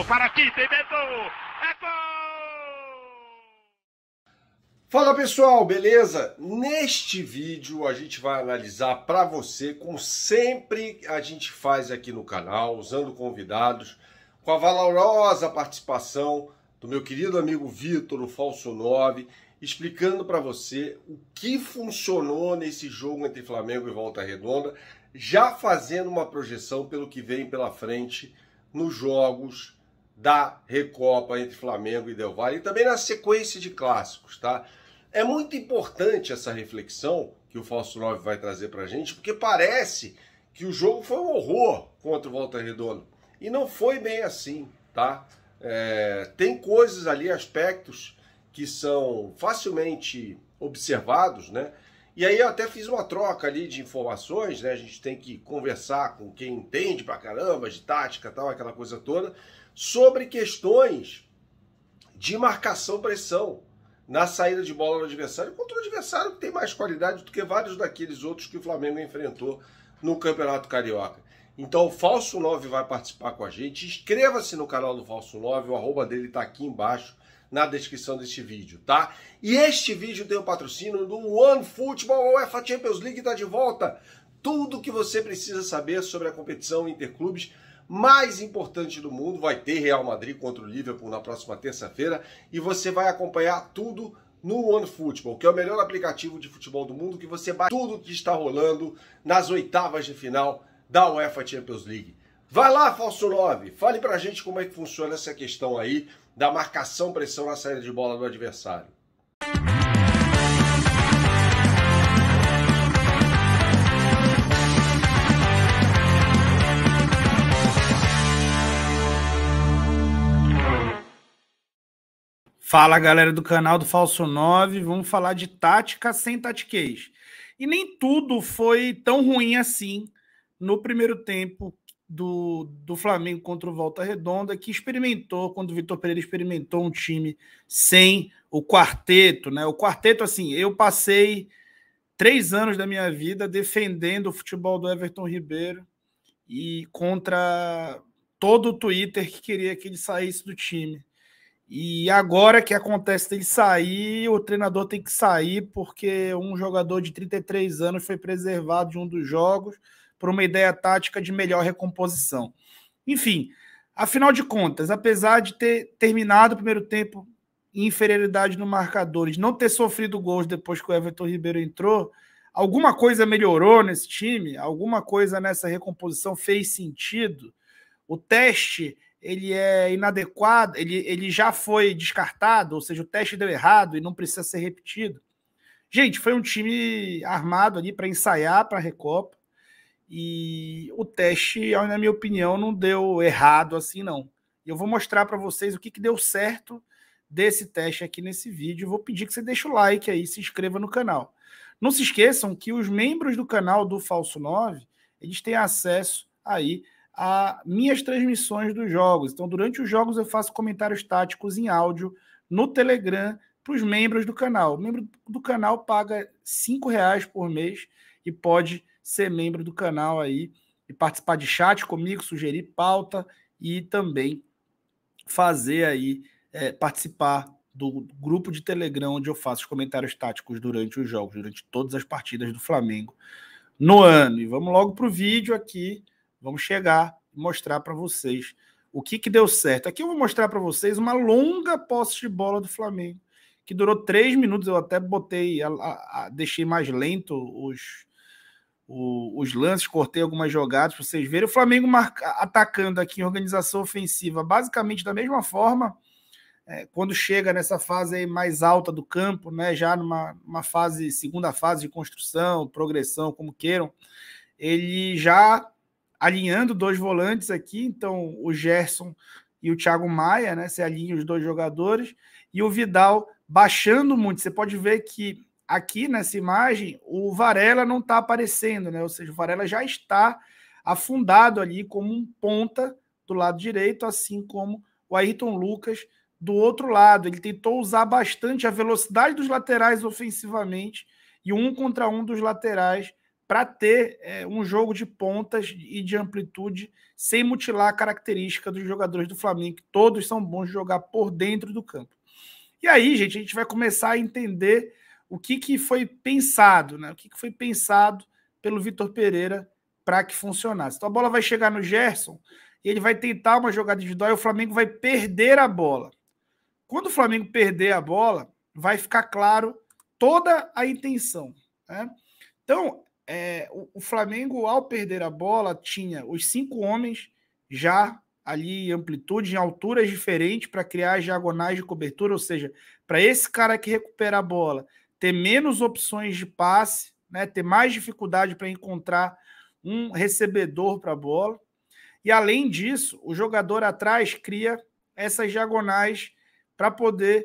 para Kita, inventou! É gol! Fala pessoal, beleza? Neste vídeo a gente vai analisar para você, como sempre a gente faz aqui no canal, usando convidados, com a valorosa participação do meu querido amigo Vitor, o Falso 9, explicando para você o que funcionou nesse jogo entre Flamengo e Volta Redonda, já fazendo uma projeção pelo que vem pela frente nos jogos da Recopa entre Flamengo e Del Valle e também na sequência de clássicos, tá? É muito importante essa reflexão que o Falso 9 vai trazer pra gente, porque parece que o jogo foi um horror contra o Volta Redonda. E não foi bem assim, tá? Tem coisas ali, aspectos que são facilmente observados, né? E aí eu até fiz uma troca ali de informações, né? A gente tem que conversar com quem entende pra caramba de tática e tal, aquela coisa toda, sobre questões de marcação-pressão na saída de bola do adversário, contra o adversário que tem mais qualidade do que vários daqueles outros que o Flamengo enfrentou no Campeonato Carioca. Então o Falso 9 vai participar com a gente. Inscreva-se no canal do Falso 9, o arroba dele tá aqui embaixo na descrição deste vídeo, tá? E este vídeo tem o patrocínio do OneFootball, a UEFA Champions League tá de volta. Tudo que você precisa saber sobre a competição interclubes mais importante do mundo. Vai ter Real Madrid contra o Liverpool na próxima terça-feira e você vai acompanhar tudo no OneFootball, que é o melhor aplicativo de futebol do mundo, que você baixa tudo que está rolando nas oitavas de final da UEFA Champions League. Vai lá, Falso 9, fale pra gente como é que funciona essa questão aí da marcação-pressão na saída de bola do adversário. Fala, galera do canal do Falso 9, vamos falar de tática sem tatiquez. E nem tudo foi tão ruim assim no primeiro tempo do Flamengo contra o Volta Redonda, que experimentou, quando o Vitor Pereira experimentou um time sem o quarteto, né? O quarteto, assim, eu passei 3 anos da minha vida defendendo o futebol do Everton Ribeiro e contra todo o Twitter que queria que ele saísse do time. E agora que acontece dele sair, o treinador tem que sair porque um jogador de 33 anos foi preservado de um dos jogos por uma ideia tática de melhor recomposição. Enfim, afinal de contas, apesar de ter terminado o primeiro tempo em inferioridade no marcador, de não ter sofrido gols depois que o Everton Ribeiro entrou, alguma coisa melhorou nesse time? Alguma coisa nessa recomposição fez sentido? O teste ele é inadequado, ele já foi descartado, ou seja, o teste deu errado e não precisa ser repetido. Gente, foi um time armado ali para ensaiar para a Recopa e o teste, na minha opinião, não deu errado assim, não. Eu vou mostrar para vocês o que deu certo desse teste aqui nesse vídeo. Vou pedir que você deixe o like aí, se inscreva no canal. Não se esqueçam que os membros do canal do Falso 9, eles têm acesso aí a minhas transmissões dos jogos. Então, durante os jogos eu faço comentários táticos em áudio no Telegram para os membros do canal. O membro do canal paga R$ 5,00 por mês e pode ser membro do canal aí e participar de chat comigo, sugerir pauta e também fazer aí, participar do grupo de Telegram onde eu faço os comentários táticos durante os jogos, durante todas as partidas do Flamengo no ano. E vamos logo para o vídeo aqui. Vamos chegar e mostrar para vocês o que deu certo. Aqui eu vou mostrar para vocês uma longa posse de bola do Flamengo, que durou 3 minutos. Eu até botei, deixei mais lento os lances, cortei algumas jogadas para vocês verem. O Flamengo atacando aqui em organização ofensiva, basicamente da mesma forma, quando chega nessa fase aí mais alta do campo, né, já numa fase, segunda fase de construção, progressão, como queiram, ele já alinhando 2 volantes aqui, então o Gerson e o Thiago Maia, né? Você alinha os 2 jogadores, e o Vidal baixando muito. Você pode ver que aqui nessa imagem o Varela não está aparecendo, né? Ou seja, o Varela já está afundado ali como um ponta do lado direito, assim como o Ayrton Lucas do outro lado. Ele tentou usar bastante a velocidade dos laterais ofensivamente e o 1 contra 1 dos laterais para ter um jogo de pontas e de amplitude sem mutilar a característica dos jogadores do Flamengo, que todos são bons de jogar por dentro do campo. E aí, gente, a gente vai começar a entender o que foi pensado, né? O que foi pensado pelo Vitor Pereira para que funcionasse. Então a bola vai chegar no Gerson e ele vai tentar uma jogada individual e o Flamengo vai perder a bola. Quando o Flamengo perder a bola, vai ficar claro toda a intenção, né? Então, o Flamengo, ao perder a bola, tinha os 5 homens já ali em amplitude, em alturas diferentes, para criar as diagonais de cobertura, ou seja, para esse cara que recupera a bola ter menos opções de passe, né, ter mais dificuldade para encontrar um recebedor para a bola. E, além disso, o jogador atrás cria essas diagonais para poder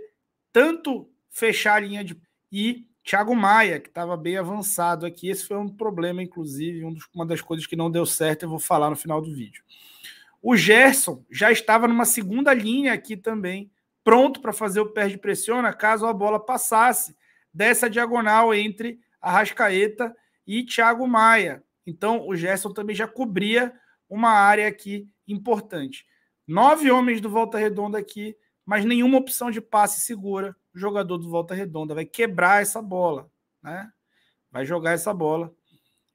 tanto fechar a linha de... E Thiago Maia, que estava bem avançado aqui, esse foi um problema, inclusive, uma das coisas que não deu certo, eu vou falar no final do vídeo. O Gerson já estava numa segunda linha aqui também, pronto para fazer o perde-pressiona, caso a bola passasse dessa diagonal entre Arrascaeta e Thiago Maia. Então, o Gerson também já cobria uma área aqui importante. 9 homens do Volta Redonda aqui, mas nenhuma opção de passe segura. O jogador do Volta Redonda vai quebrar essa bola, né? Vai jogar essa bola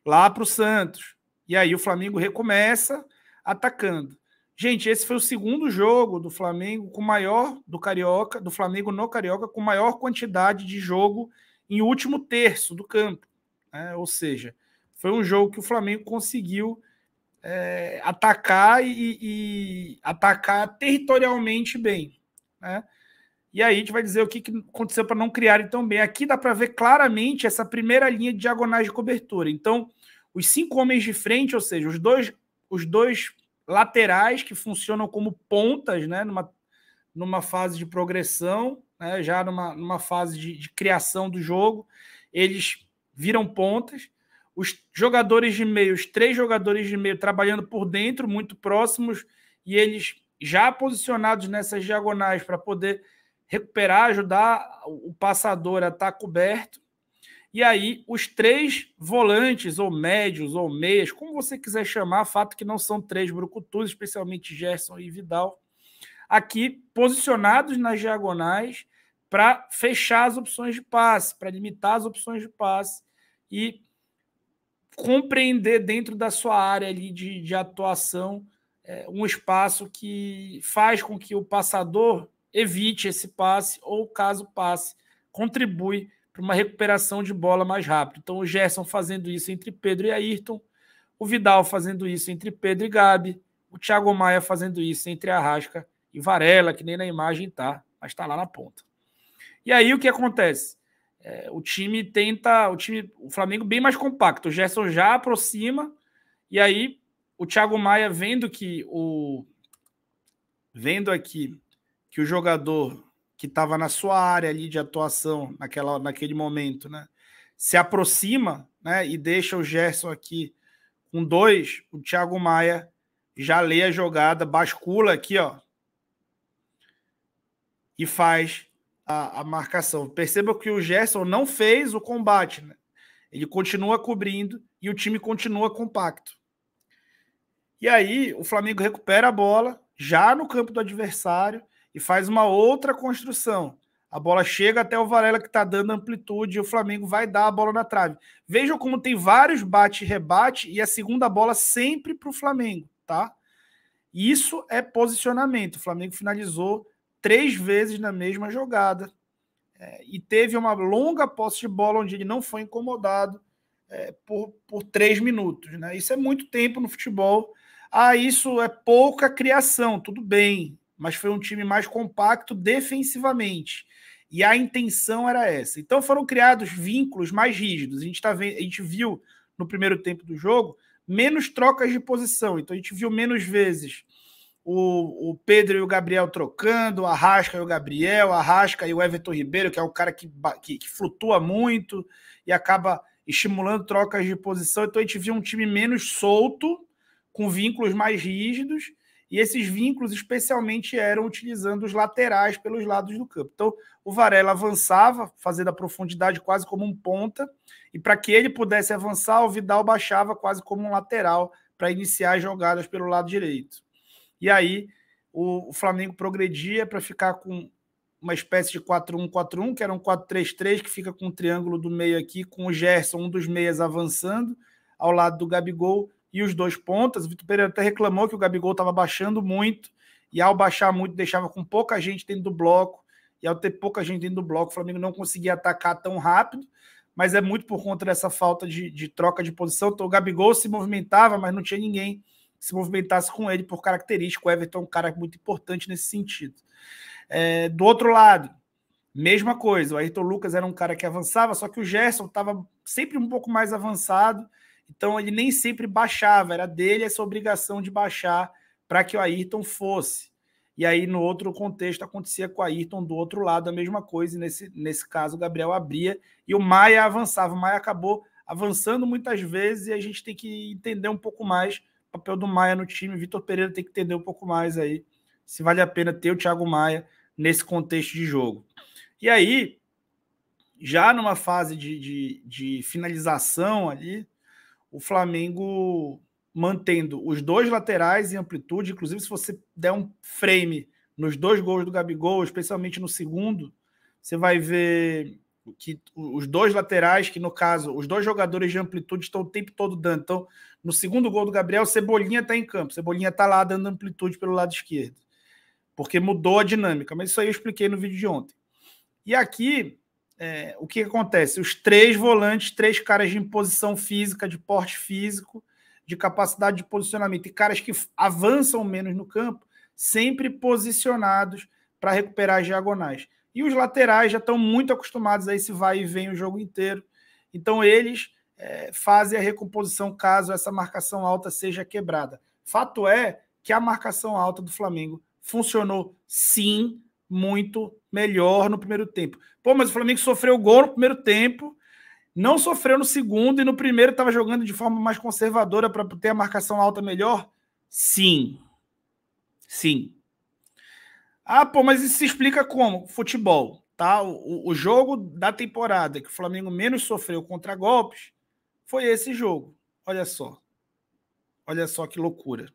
lá para o Santos. E aí o Flamengo recomeça atacando. Gente, esse foi o segundo jogo do Flamengo com maior do Carioca, do Flamengo no Carioca, com maior quantidade de jogo em último terço do campo, né? Ou seja, foi um jogo que o Flamengo conseguiu atacar e atacar territorialmente bem, né? E aí a gente vai dizer o que aconteceu para não criarem tão bem. Aqui dá para ver claramente essa primeira linha de diagonais de cobertura. Então, os 5 homens de frente, ou seja, os dois laterais que funcionam como pontas, né, numa fase de progressão, né, já numa fase de criação do jogo, eles viram pontas. Os jogadores de meio, os 3 jogadores de meio trabalhando por dentro, muito próximos, e eles já posicionados nessas diagonais para poder recuperar, ajudar o passador a estar coberto. E aí, os 3 volantes, ou médios, ou meias, como você quiser chamar, fato que não são 3 brucutus, especialmente Gerson e Vidal, aqui posicionados nas diagonais para fechar as opções de passe, para limitar as opções de passe e compreender dentro da sua área ali de atuação um espaço que faz com que o passador evite esse passe ou, caso passe, contribui para uma recuperação de bola mais rápido. Então, o Gerson fazendo isso entre Pedro e Ayrton, o Vidal fazendo isso entre Pedro e Gabi, o Thiago Maia fazendo isso entre Arrasca e Varela, que nem na imagem está, mas está lá na ponta. E aí o que acontece? O Flamengo bem mais compacto, o Gerson já aproxima, e aí o Thiago Maia vendo aqui que o jogador que estava na sua área ali de atuação naquele momento, né, se aproxima, né, e deixa o Gerson aqui com 2, o Thiago Maia já lê a jogada, bascula aqui, ó, e faz a marcação. Perceba que o Gerson não fez o combate, né? Ele continua cobrindo e o time continua compacto. E aí o Flamengo recupera a bola já no campo do adversário e faz uma outra construção. A bola chega até o Varela, que está dando amplitude, e o Flamengo vai dar a bola na trave. Vejam como tem vários bate e rebate e a segunda bola sempre para o Flamengo, tá? Isso é posicionamento. O Flamengo finalizou 3 vezes na mesma jogada e teve uma longa posse de bola onde ele não foi incomodado por 3 minutos, né? Isso é muito tempo no futebol. Isso é pouca criação, tudo bem, mas foi um time mais compacto defensivamente. E a intenção era essa. Então foram criados vínculos mais rígidos. A gente viu no primeiro tempo do jogo menos trocas de posição. Então a gente viu menos vezes o Pedro e o Gabriel trocando, o Arrasca e o Gabriel, o Arrasca e o Everton Ribeiro, que é o cara que flutua muito e acaba estimulando trocas de posição. Então a gente viu um time menos solto, com vínculos mais rígidos, e esses vínculos especialmente eram utilizando os laterais pelos lados do campo. Então, o Varela avançava, fazendo a profundidade quase como um ponta, e para que ele pudesse avançar, o Vidal baixava quase como um lateral para iniciar as jogadas pelo lado direito. E aí, o Flamengo progredia para ficar com uma espécie de 4-1-4-1, que era um 4-3-3, que fica com um triângulo do meio aqui, com o Gerson, um dos meias, avançando, ao lado do Gabigol, e os dois pontas. O Vitor Pereira até reclamou que o Gabigol estava baixando muito, e ao baixar muito deixava com pouca gente dentro do bloco, e ao ter pouca gente dentro do bloco, o Flamengo não conseguia atacar tão rápido, mas é muito por conta dessa falta de troca de posição. Então o Gabigol se movimentava, mas não tinha ninguém que se movimentasse com ele por característica. O Everton é um cara muito importante nesse sentido. Do outro lado, mesma coisa, o Ayrton Lucas era um cara que avançava, só que o Gerson estava sempre um pouco mais avançado, então ele nem sempre baixava, era dele essa obrigação de baixar para que o Ayrton fosse. E aí, no outro contexto, acontecia com o Ayrton do outro lado a mesma coisa, e nesse caso o Gabriel abria e o Maia avançava. O Maia acabou avançando muitas vezes e a gente tem que entender um pouco mais o papel do Maia no time. O Vitor Pereira tem que entender um pouco mais aí se vale a pena ter o Thiago Maia nesse contexto de jogo. E aí, já numa fase de finalização ali, o Flamengo mantendo os dois laterais em amplitude, inclusive se você der um frame nos dois gols do Gabigol, especialmente no segundo, você vai ver que os dois laterais, que no caso, os dois jogadores de amplitude estão o tempo todo dando. Então, no segundo gol do Gabriel, Cebolinha está em campo, Cebolinha está lá dando amplitude pelo lado esquerdo, porque mudou a dinâmica, mas isso aí eu expliquei no vídeo de ontem. E aqui, o que acontece? Os três volantes, três caras de imposição física, de porte físico, de capacidade de posicionamento, e caras que avançam menos no campo, sempre posicionados para recuperar as diagonais. E os laterais já estão muito acostumados a esse vai e vem o jogo inteiro, então eles fazem a recomposição caso essa marcação alta seja quebrada. Fato é que a marcação alta do Flamengo funcionou, sim, muito melhor no primeiro tempo. Pô, mas o Flamengo sofreu gol no primeiro tempo, não sofreu no segundo, e no primeiro estava jogando de forma mais conservadora para ter a marcação alta melhor? Sim. Sim. Ah, pô, mas isso se explica como? Futebol, tá? O jogo da temporada que o Flamengo menos sofreu contra golpes foi esse jogo. Olha só. Olha só que loucura.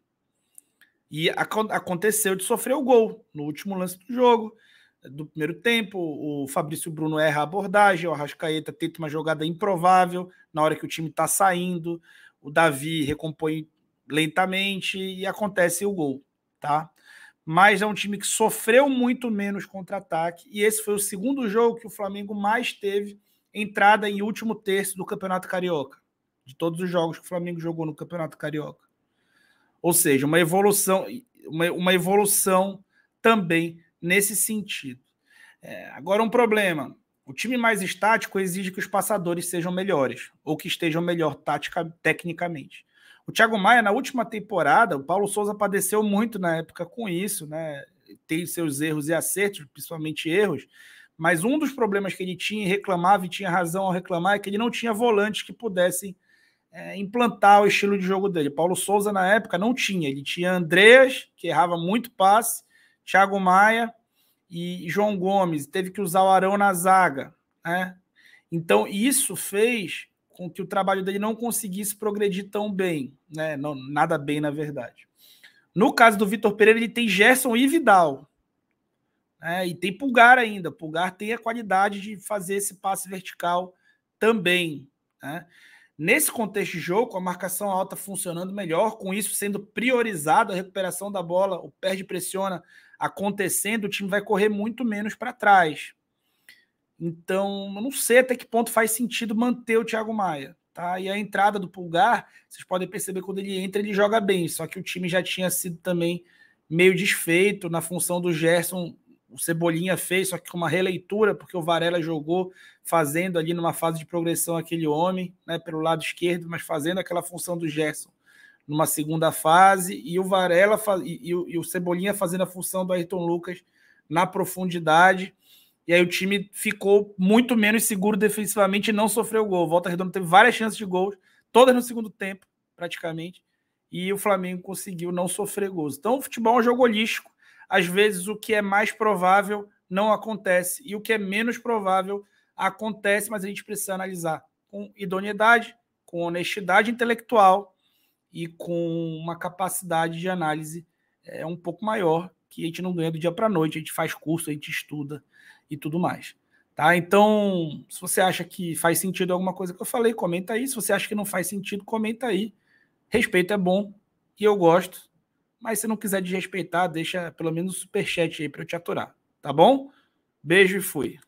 E aconteceu de sofrer o gol no último lance do jogo, do primeiro tempo. O Fabrício Bruno erra a abordagem, o Arrascaeta tenta uma jogada improvável na hora que o time está saindo, o Davi recompõe lentamente e acontece o gol, tá? Mas é um time que sofreu muito menos contra-ataque, e esse foi o segundo jogo que o Flamengo mais teve entrada em último terço do Campeonato Carioca, de todos os jogos que o Flamengo jogou no Campeonato Carioca. Ou seja, uma evolução também nesse sentido. Agora, um problema. O time mais estático exige que os passadores sejam melhores, ou que estejam melhor tecnicamente. O Thiago Maia, na última temporada, o Paulo Souza padeceu muito na época com isso, né? Tem seus erros e acertos, principalmente erros, mas um dos problemas que ele tinha e reclamava, e tinha razão ao reclamar, é que ele não tinha volantes que pudessem implantar o estilo de jogo dele. Paulo Souza, na época, não tinha. Ele tinha Andreas, que errava muito passe, Thiago Maia e João Gomes. Teve que usar o Arão na zaga, né? Então, isso fez com que o trabalho dele não conseguisse progredir tão bem, né? Não, nada bem, na verdade. No caso do Vitor Pereira, ele tem Gerson e Vidal, né? E tem Pulgar ainda. Pulgar tem a qualidade de fazer esse passe vertical também, né? Nesse contexto de jogo, com a marcação alta funcionando melhor, com isso sendo priorizado a recuperação da bola, o perde-pressiona acontecendo, o time vai correr muito menos para trás. Então, eu não sei até que ponto faz sentido manter o Thiago Maia, tá? E a entrada do Pulgar, vocês podem perceber, quando ele entra, ele joga bem, só que o time já tinha sido também meio desfeito na função do Gerson. O Cebolinha fez, só que com uma releitura, porque o Varela jogou fazendo ali numa fase de progressão aquele homem, né, pelo lado esquerdo, mas fazendo aquela função do Gerson numa segunda fase, e o Varela e o Cebolinha fazendo a função do Ayrton Lucas na profundidade. E aí o time ficou muito menos seguro defensivamente e não sofreu gol. Volta Redonda teve várias chances de gols, todas no segundo tempo, praticamente, e o Flamengo conseguiu não sofrer gols. Então, o futebol é um jogo holístico. Às vezes, o que é mais provável não acontece e o que é menos provável acontece, mas a gente precisa analisar com idoneidade, com honestidade intelectual e com uma capacidade de análise um pouco maior, que a gente não ganha do dia para a noite, a gente faz curso, a gente estuda e tudo mais. Tá? Então, se você acha que faz sentido alguma coisa que eu falei, comenta aí. Se você acha que não faz sentido, comenta aí. Respeito é bom e eu gosto, mas se não quiser desrespeitar, deixa pelo menos o superchat aí para eu te aturar. Tá bom? Beijo e fui.